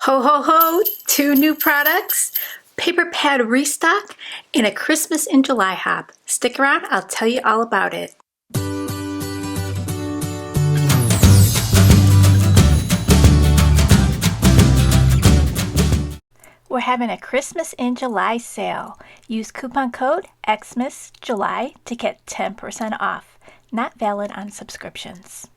Ho ho ho! 2 new products, paper pad restock, and a Christmas in July hop. Stick around, I'll tell you all about it. We're having a Christmas in July sale. Use coupon code XMSJuly to get 10% off. Not valid on subscriptions.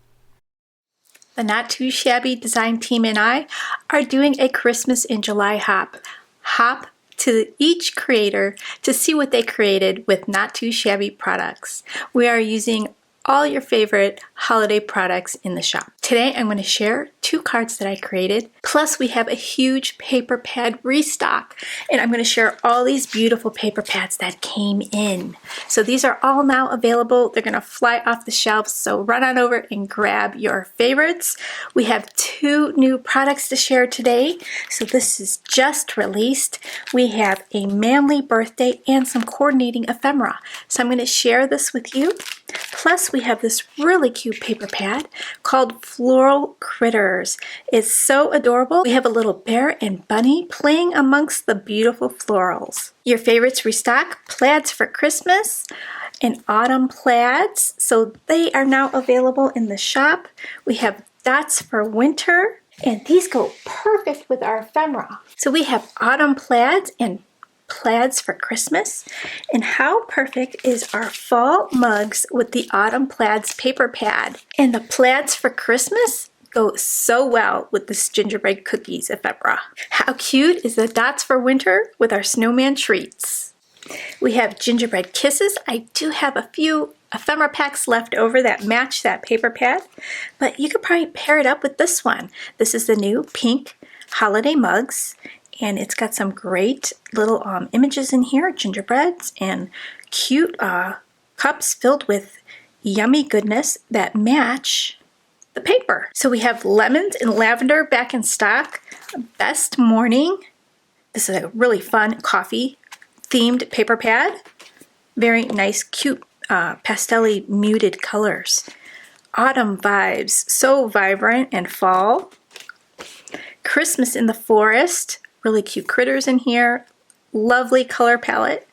The Not Too Shabby design team and I are doing a Christmas in July hop. Hop to each creator to see what they created with Not Too Shabby products. We are using all your favorite holiday products in the shop. Today I'm going to share 2 cards that I created, plus we have a huge paper pad restock, and I'm going to share all these beautiful paper pads that came in. So these are all now available. They're going to fly off the shelves, so run on over and grab your favorites. We have 2 new products to share today, so this is just released. We have a manly birthday and some coordinating ephemera. So I'm going to share this with you. Plus, we have this really cute paper pad called Floral Critters. It's so adorable. We have a little bear and bunny playing amongst the beautiful florals. Your favorites restock, plaids for Christmas and autumn plaids. So they are now available in the shop. We have dots for winter, and these go perfect with our ephemera. So we have autumn plaids and plaids for Christmas. And how perfect is our fall mugs with the autumn plaids paper pad. And the plaids for Christmas go so well with this gingerbread cookies ephemera. How cute is the dots for winter with our snowman treats. We have gingerbread kisses. I do have a few ephemera packs left over that match that paper pad, but you could probably pair it up with this one. This is the new pink holiday mugs, and it's got some great little images in here, gingerbreads and cute cups filled with yummy goodness that match the paper. So we have lemons and lavender back in stock. Best morning. This is a really fun coffee themed paper pad. Very nice, cute pastel-y muted colors. Autumn vibes, so vibrant, and fall. Christmas in the forest. Really cute critters in here. Lovely color palette.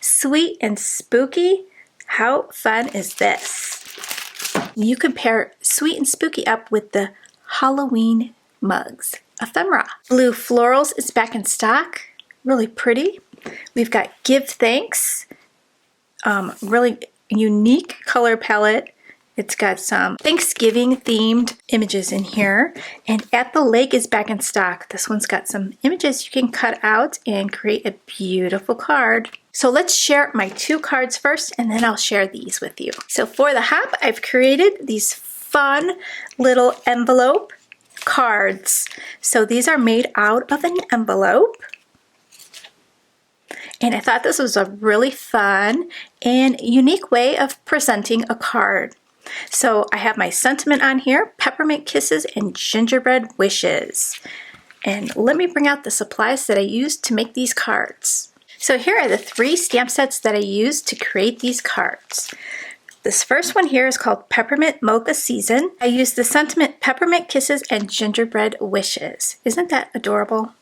Sweet and spooky. How fun is this? You can pair sweet and spooky up with the Halloween mugs. Ephemera. Blue florals is back in stock. Really pretty. We've got Give Thanks. Really unique color palette. It's got some Thanksgiving themed images in here. And At the Lake is back in stock. This one's got some images you can cut out and create a beautiful card. So let's share my 2 cards first, and then I'll share these with you. So for the hop, I've created these fun little envelope cards. So these are made out of an envelope. And I thought this was a really fun and unique way of presenting a card. So I have my sentiment on here, peppermint kisses and gingerbread wishes. And let me bring out the supplies that I used to make these cards. So here are the 3 stamp sets that I used to create these cards. This first one here is called Peppermint Mocha Season. I used the sentiment Peppermint Kisses and Gingerbread Wishes. Isn't that adorable?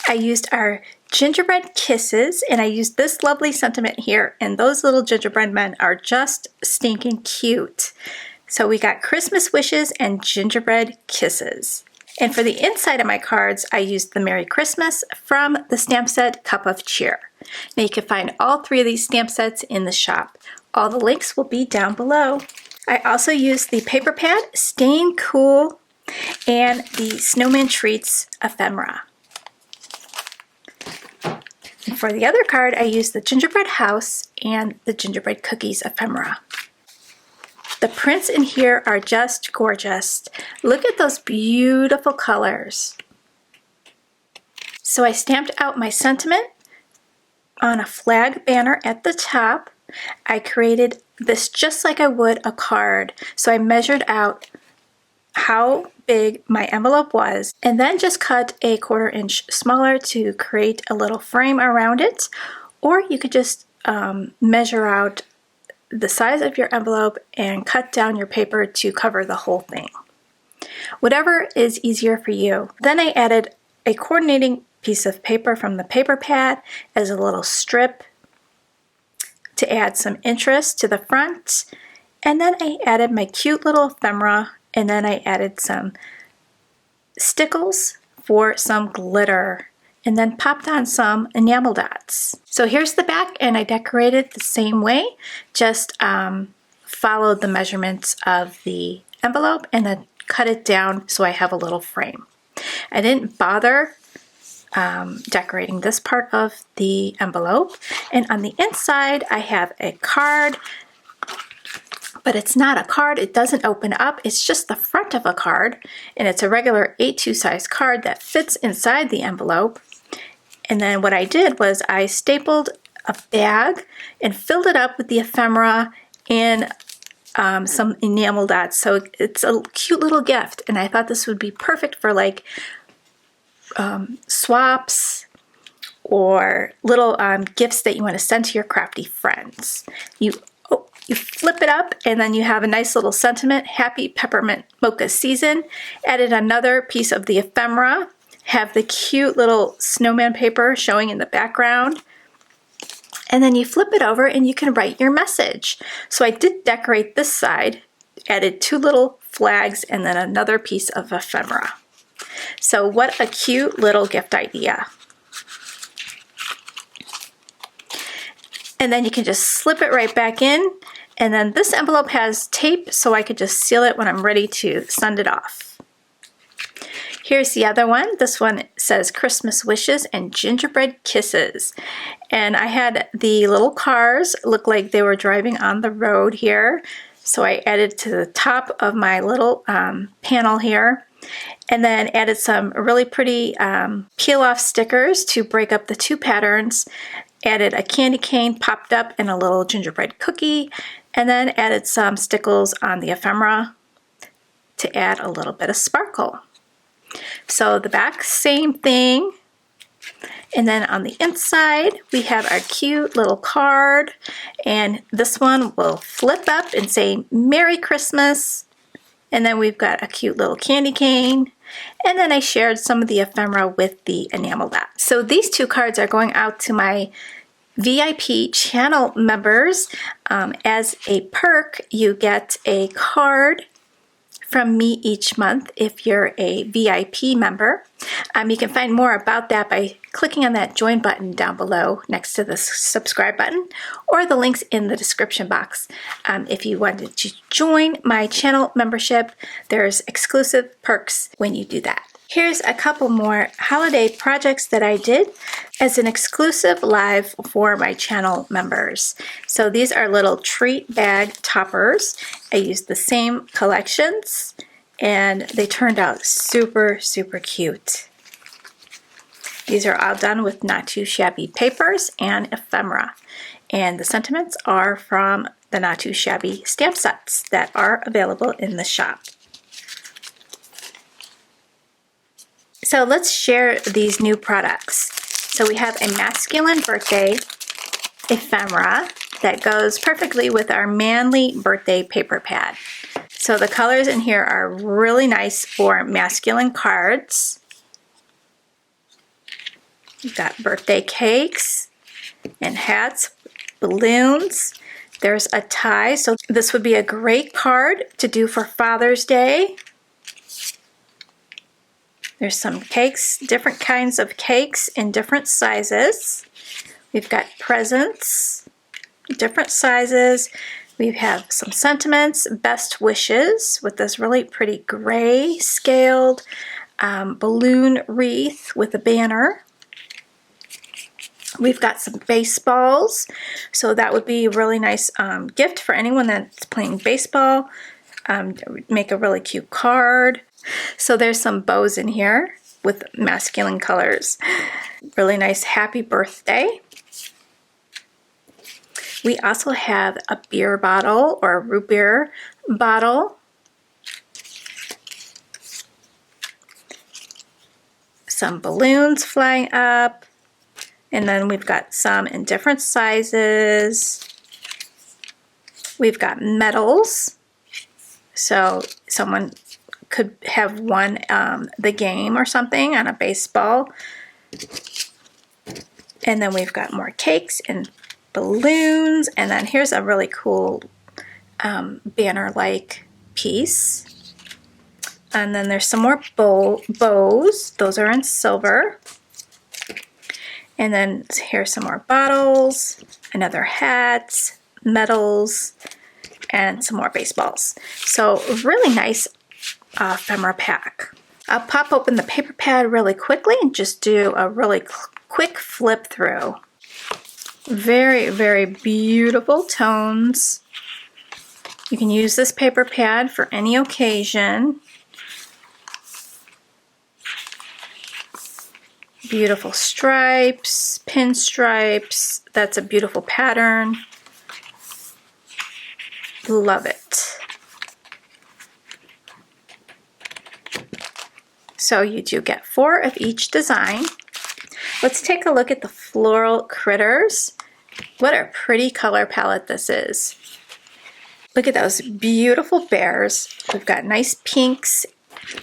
I used our gingerbread kisses, and I used this lovely sentiment here, and those little gingerbread men are just stinking cute. So we got Christmas wishes and gingerbread kisses. And for the inside of my cards, I used the Merry Christmas from the stamp set Cup of Cheer. Now you can find all 3 of these stamp sets in the shop. All the links will be down below. I also used the paper pad, Staying Cool, and the Snowman Treats ephemera. And for the other card, I used the gingerbread house and the gingerbread cookies ephemera. The prints in here are just gorgeous. Look at those beautiful colors. So I stamped out my sentiment on a flag banner at the top. I created this just like I would a card. So I measured out how big my envelope was, and then just cut a 1/4 inch smaller to create a little frame around it, or you could just measure out the size of your envelope and cut down your paper to cover the whole thing. whatever is easier for you. Then I added a coordinating piece of paper from the paper pad as a little strip to add some interest to the front. And then I added my cute little ephemera, and then I added some stickles for some glitter, and then popped on some enamel dots. So here's the back, and I decorated the same way, just followed the measurements of the envelope and then cut it down so I have a little frame. I didn't bother decorating this part of the envelope, and on the inside I have a card, but it's not a card. It doesn't open up. It's just the front of a card, and it's a regular A2 size card that fits inside the envelope. And then what I did was I stapled a bag and filled it up with the ephemera and some enamel dots. So it's a cute little gift, and I thought this would be perfect for like swaps or little gifts that you want to send to your crafty friends. You flip it up, and then you have a nice little sentiment, Happy Peppermint Mocha Season. Added another piece of the ephemera, have the cute little snowman paper showing in the background. And then you flip it over and you can write your message. So I did decorate this side, added 2 little flags and then another piece of ephemera. So what a cute little gift idea. And then you can just slip it right back in. And then this envelope has tape, so I could just seal it when I'm ready to send it off. Here's the other one. This one says Christmas Wishes and Gingerbread Kisses. And I had the little cars look like they were driving on the road here. So I added to the top of my little panel here. And then added some really pretty peel-off stickers to break up the 2 patterns. Added a candy cane popped up and a little gingerbread cookie, and then added some stickles on the ephemera to add a little bit of sparkle. So the back, same thing. And then on the inside, we have our cute little card, and this one will flip up and say Merry Christmas. And then we've got a cute little candy cane. And then I shared some of the ephemera with the enamel dot. So these 2 cards are going out to my VIP channel members. As a perk, you get a card from me each month if you're a VIP member. You can find more about that by clicking on that join button down below next to the subscribe button, or the links in the description box. If you wanted to join my channel membership, there's exclusive perks when you do that. Here's a couple more holiday projects that I did as an exclusive live for my channel members. So these are little treat bag toppers. I used the same collections, and they turned out super, super cute. These are all done with not too shabby papers and ephemera. And the sentiments are from the Not Too Shabby stamp sets that are available in the shop. So let's share these new products. So we have a masculine birthday ephemera that goes perfectly with our manly birthday paper pad. So the colors in here are really nice for masculine cards. We've got birthday cakes and hats, balloons. There's a tie, so this would be a great card to do for Father's Day. There's some cakes, different kinds of cakes in different sizes. We've got presents, different sizes. We have some sentiments, best wishes with this really pretty gray scaled balloon wreath with a banner. We've got some baseballs, so that would be a really nice gift for anyone that's playing baseball. Make a really cute card. So there's some bows in here with masculine colors. Really nice happy birthday. We also have a beer bottle or a root beer bottle. Some balloons flying up. And then we've got some in different sizes. We've got medals. So someone could have won the game or something on a baseball. And then we've got more cakes and balloons. And then here's a really cool banner-like piece. And then there's some more bows. Those are in silver. And then here's some more bottles, another hat, medals, and some more baseballs. So really nice ephemera pack. I'll pop open the paper pad really quickly and just do a really quick flip through. Very, very beautiful tones. You can use this paper pad for any occasion. Beautiful stripes, pinstripes. That's a beautiful pattern. Love it. So you do get 4 of each design. Let's take a look at the floral critters. What a pretty color palette this is. Look at those beautiful bears. We've got nice pinks,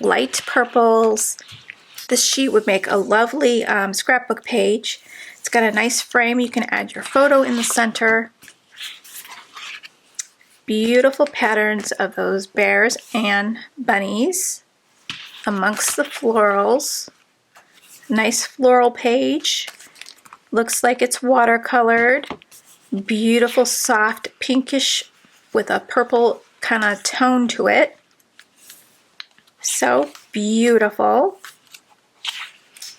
light purples. This sheet would make a lovely scrapbook page. It's got a nice frame. You can add your photo in the center. Beautiful patterns of those bears and bunnies amongst the florals. Nice floral page. Looks like it's watercolored. Beautiful soft pinkish with a purple kind of tone to it. So beautiful.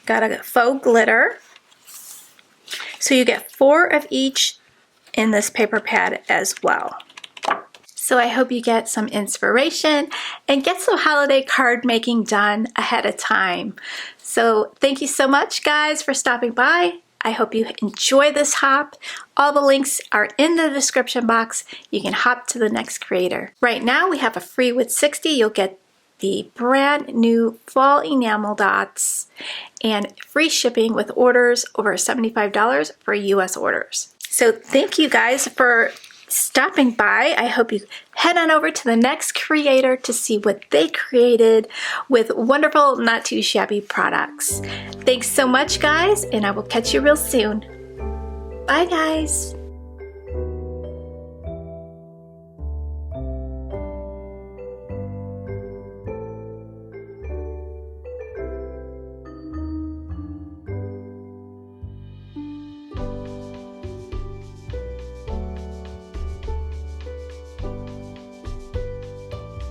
Got a faux glitter. So you get 4 of each in this paper pad as well. So I hope you get some inspiration and get some holiday card making done ahead of time. So thank you so much, guys, for stopping by. I hope you enjoy this hop. All the links are in the description box. You can hop to the next creator. Right now we have a free with 60. You'll get the brand new fall enamel dots and free shipping with orders over $75 for US orders. So thank you guys for stopping by. I hope you head on over to the next creator to see what they created with wonderful, not too shabby products. Thanks so much, guys, and I will catch you real soon. Bye, guys.